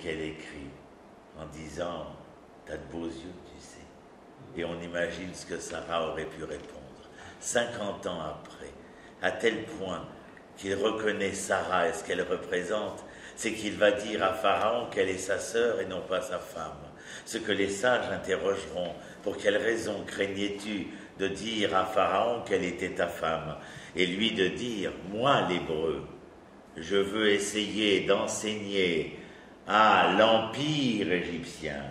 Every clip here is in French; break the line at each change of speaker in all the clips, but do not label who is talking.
qu'elle écrit en disant « T'as de beaux yeux, tu sais ». Et on imagine ce que Sarah aurait pu répondre. 50 ans après, à tel point qu'il reconnaît Sarah et ce qu'elle représente, c'est qu'il va dire à Pharaon qu'elle est sa sœur et non pas sa femme. Ce que les sages interrogeront, pour quelle raison craignais-tu de dire à Pharaon qu'elle était ta femme, et lui de dire, moi l'hébreu, je veux essayer d'enseigner à l'empire égyptien,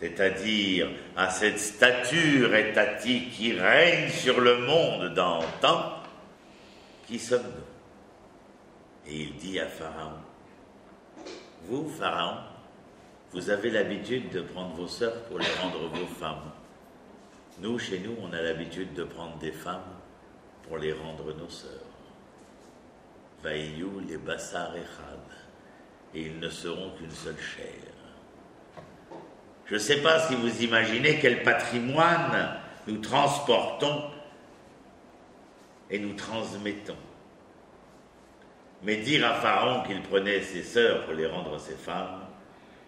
c'est-à-dire à cette stature étatique qui règne sur le monde d'antan, qui sommes-nous? Et il dit à Pharaon, vous, Pharaon, vous avez l'habitude de prendre vos sœurs pour les rendre vos femmes. Nous, chez nous, on a l'habitude de prendre des femmes pour les rendre nos sœurs. Vaïou les bassar echad, et ils ne seront qu'une seule chair. Je ne sais pas si vous imaginez quel patrimoine nous transportons et nous transmettons. Mais dire à Pharaon qu'il prenait ses sœurs pour les rendre ses femmes,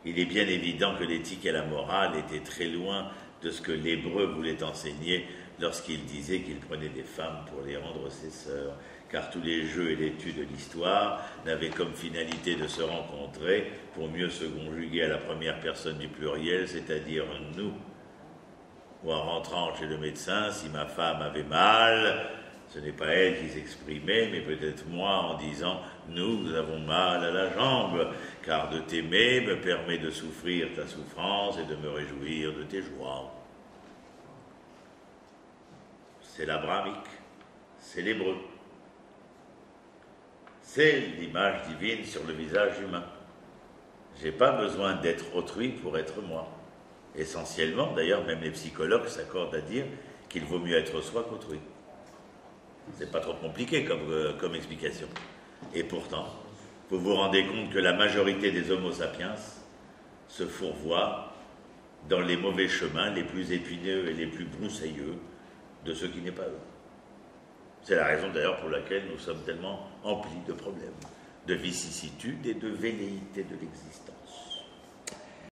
il est bien évident que l'éthique et la morale étaient très loin de ce que l'hébreu voulait enseigner lorsqu'il disait qu'il prenait des femmes pour les rendre ses sœurs, car tous les jeux et l'étude de l'histoire n'avaient comme finalité de se rencontrer pour mieux se conjuguer à la première personne du pluriel, c'est-à-dire nous. Ou en rentrant chez le médecin, si ma femme avait mal, ce n'est pas elle qui s'exprimait, mais peut-être moi en disant « Nous avons mal à la jambe, car de t'aimer me permet de souffrir ta souffrance et de me réjouir de tes joies. » C'est l'abrahamique, c'est l'hébreu. C'est l'image divine sur le visage humain. Je n'ai pas besoin d'être autrui pour être moi. Essentiellement, d'ailleurs, même les psychologues s'accordent à dire qu'il vaut mieux être soi qu'autrui. C'est pas trop compliqué comme explication. Et pourtant, vous vous rendez compte que la majorité des homo sapiens se fourvoient dans les mauvais chemins les plus épineux et les plus broussailleux de ce qui n'est pas eux. C'est la raison d'ailleurs pour laquelle nous sommes tellement emplis de problèmes, de vicissitudes et de velléités de l'existence.